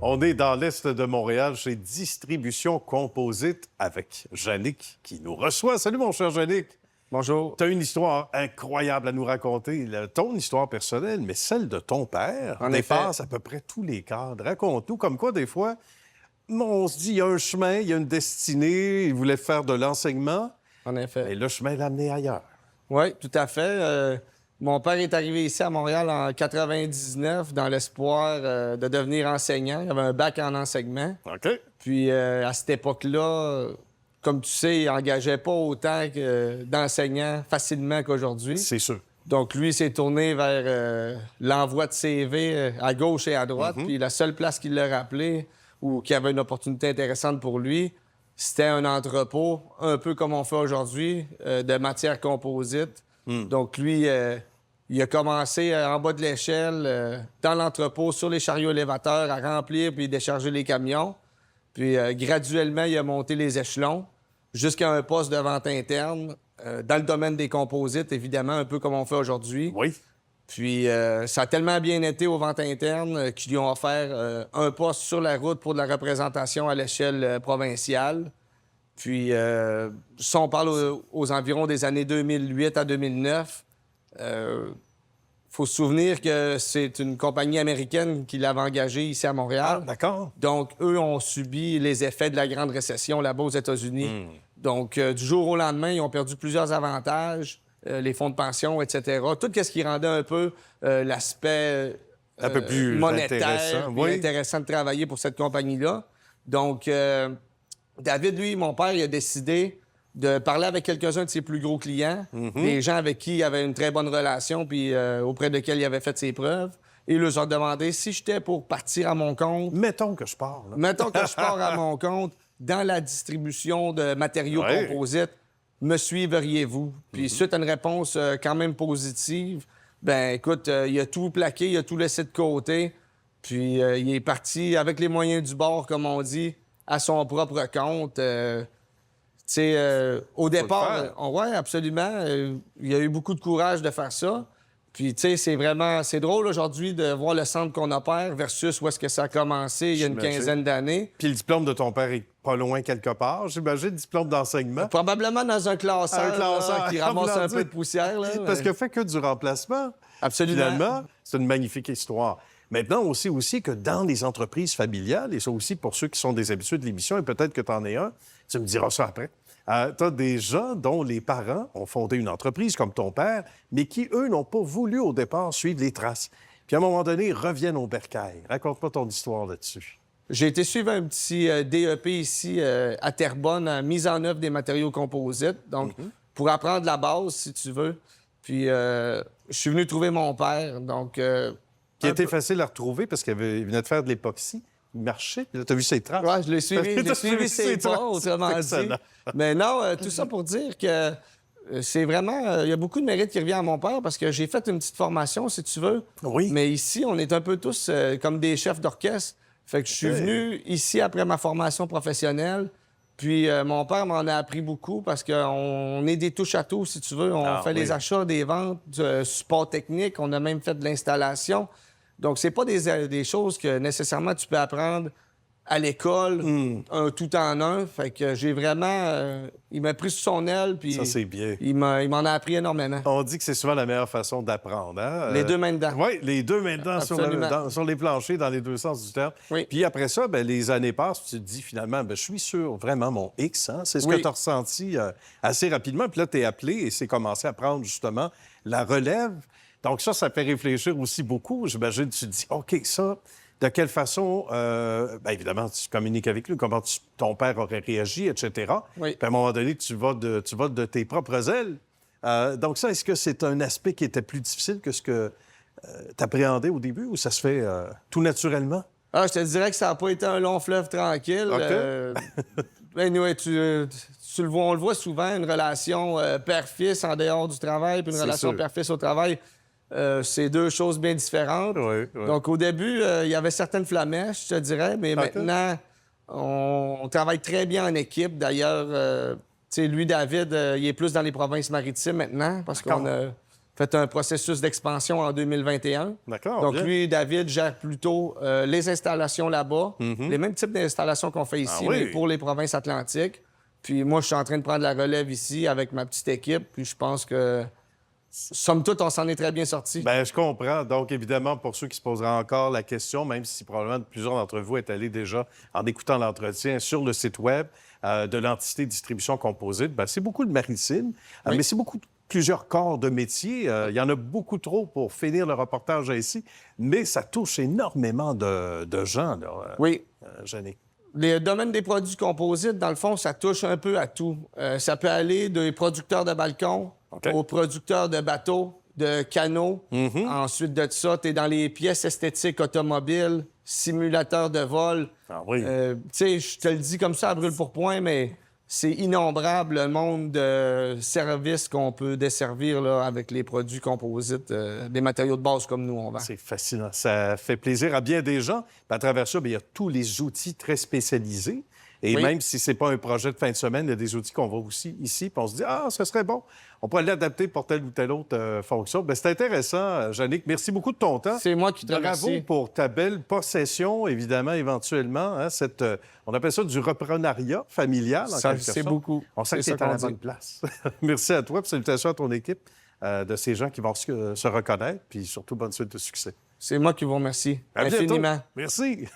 On est dans l'Est de Montréal chez Distribution Composite avec Yannick qui nous reçoit. Salut mon cher Yannick. Bonjour. Tu as une histoire incroyable à nous raconter. Ton histoire personnelle, mais celle de ton père dépasse à peu près tous les cadres. Raconte-nous comme quoi des fois, on se dit il y a un chemin, il y a une destinée, il voulait faire de l'enseignement. En effet. Et le chemin l'a amené ailleurs. Oui, tout à fait. Mon père est arrivé ici à Montréal en 99 dans l'espoir de devenir enseignant. Il avait un bac en enseignement. OK. Puis à cette époque-là, comme tu sais, il n'engageait pas autant d'enseignants facilement qu'aujourd'hui. C'est sûr. Donc lui, il s'est tourné vers l'envoi de CV à gauche et à droite. Puis la seule place qu'il l'a rappelé ou qui avait une opportunité intéressante pour lui, c'était un entrepôt, un peu comme on fait aujourd'hui, de matières composites. Donc, lui, il a commencé en bas de l'échelle, dans l'entrepôt, sur les chariots élévateurs, à remplir puis décharger les camions. Puis, graduellement, il a monté les échelons jusqu'à un poste de vente interne, dans le domaine des composites, évidemment, un peu comme on fait aujourd'hui. Oui. Puis, ça a tellement bien été aux ventes internes qu'ils lui ont offert un poste sur la route pour de la représentation à l'échelle provinciale. Puis, si on parle aux environs des années 2008 à 2009, faut se souvenir que c'est une compagnie américaine qui l'avait engagé ici à Montréal. Ah, d'accord. Donc, eux ont subi les effets de la grande récession là-bas aux États-Unis. Donc, du jour au lendemain, ils ont perdu plusieurs avantages, les fonds de pension, etc. Tout ce qui rendait un peu l'aspect un peu plus monétaire intéressant. puis intéressant de travailler pour cette compagnie-là. Donc, David, lui, mon père, il a décidé de parler avec quelques-uns de ses plus gros clients, des gens avec qui il avait une très bonne relation puis auprès desquels il avait fait ses preuves. Et il leur a demandé si j'étais pour partir à mon compte. Mettons que je pars. Là. Mettons que je pars à mon compte dans la distribution de matériaux composites. Me suivriez-vous? Puis suite à une réponse quand même positive, ben écoute, il a tout plaqué, il a tout laissé de côté. Puis il est parti avec les moyens du bord, comme on dit, à son propre compte. Au départ, oui, absolument. Il a eu beaucoup de courage de faire ça. Puis, tu sais, c'est drôle aujourd'hui de voir le centre qu'on opère versus où est-ce que ça a commencé il y a une quinzaine d'années. Puis le diplôme de ton père est pas loin quelque part, j'imagine, diplôme d'enseignement. Probablement dans un classeur, qui ramasse un peu de poussière. Là, Parce qu'il fait que du remplacement. Absolument. Finalement, c'est une magnifique histoire. Maintenant, on sait aussi que dans les entreprises familiales, et ça aussi pour ceux qui sont des habitués de l'émission, et peut-être que tu en es un, tu me diras ça après, tu as des gens dont les parents ont fondé une entreprise comme ton père, mais qui, eux, n'ont pas voulu au départ suivre les traces. Puis à un moment donné, ils reviennent au bercail. Raconte-moi ton histoire là-dessus. J'ai été suivre un petit DEP ici à Terrebonne en mise en œuvre des matériaux composites. Donc, pour apprendre la base, si tu veux. Puis, je suis venu trouver mon père. Donc, qui était facile à retrouver parce qu'il venait de faire de l'époxy. Il marchait, puis là, tu as vu ses traces. Oui, je l'ai suivi ses pas, autrement dit. Mais non, tout ça pour dire que c'est vraiment... Il y a beaucoup de mérite qui revient à mon père parce que j'ai fait une petite formation, si tu veux. Oui. Mais ici, on est un peu tous comme des chefs d'orchestre. Fait que je suis venu ici après ma formation professionnelle. Puis mon père m'en a appris beaucoup parce qu'on est des touche-à-tout, si tu veux. On fait les achats, des ventes, du support technique. On a même fait de l'installation. Donc, c'est pas des choses que nécessairement tu peux apprendre à l'école, un tout en un. Fait que j'ai vraiment... il m'a pris sous son aile, puis... Ça, c'est bien. Il m'en a appris énormément. On dit que c'est souvent la meilleure façon d'apprendre, hein? Les deux mains dedans. Oui, les deux mains dedans sur les planchers, dans les deux sens du terme. Oui. Puis après ça, bien, les années passent, puis tu te dis finalement, bien, je suis sur vraiment mon X, hein? C'est ce que tu as ressenti assez rapidement. Puis là, tu es appelé et c'est commencé à prendre justement la relève. Donc ça fait réfléchir aussi beaucoup. J'imagine, tu te dis, OK, ça... De quelle façon, bien évidemment, tu communiques avec lui, comment ton père aurait réagi, etc. Oui. Puis à un moment donné, tu vas de tes propres ailes. Donc ça, est-ce que c'est un aspect qui était plus difficile que ce que tu appréhendais au début ou ça se fait tout naturellement? Ah, je te dirais que ça n'a pas été un long fleuve tranquille. OK. Anyway, on le voit souvent, une relation père-fils en dehors du travail, puis une relation père-fils au travail. C'est deux choses bien différentes. Oui. Donc, au début, il y avait certaines flamèches, je te dirais, mais maintenant, on travaille très bien en équipe. D'ailleurs, lui, David, il est plus dans les provinces maritimes maintenant parce qu'on a fait un processus d'expansion en 2021. D'accord, Donc, bien. lui, David, gère plutôt les installations là-bas, les mêmes types d'installations qu'on fait ici, Ah oui? mais pour les provinces atlantiques. Puis moi, je suis en train de prendre la relève ici avec ma petite équipe. Puis je pense que, somme toute, on s'en est très bien sortis. Bien, je comprends. Donc, évidemment, pour ceux qui se poseraient encore la question, même si probablement plusieurs d'entre vous êtes allés déjà, en écoutant l'entretien, sur le site Web de l'entité Distribution Composite, bien, c'est beaucoup de maritime, mais c'est beaucoup plusieurs corps de métier. Il y en a beaucoup trop pour finir le reportage ici, mais ça touche énormément de gens, là, Oui. Jannick. Les domaines des produits composites, dans le fond, ça touche un peu à tout. Ça peut aller des producteurs de balcons aux producteurs de bateaux, de canots. Ensuite de ça, tu es dans les pièces esthétiques automobiles, simulateurs de vol. Ah oui. Tu sais, je te le dis comme ça à brûle-pourpoint, mais c'est innombrable le monde de services qu'on peut desservir là, avec les produits composites, des matériaux de base comme nous, on vend. C'est fascinant. Ça fait plaisir à bien des gens. Puis à travers ça, bien, il y a tous les outils très spécialisés. Et même si ce n'est pas un projet de fin de semaine, il y a des outils qu'on voit aussi ici. Puis on se dit, ah, ce serait bon. On pourrait l'adapter pour telle ou telle autre fonction. Bien, c'est intéressant, Jannick. Merci beaucoup de ton temps. C'est moi qui te Bravo remercie. pour ta belle possession, évidemment, éventuellement. Hein, on appelle ça du reprenariat familial, en quelque C'est sorte. beaucoup. On sent que C'est c'est ça à qu'on la dit. bonne place. Merci à toi. Puis salutations à ton équipe, de ces gens qui vont se reconnaître. Puis surtout, bonne suite de succès. C'est moi qui vous remercie À bientôt. infiniment. Merci.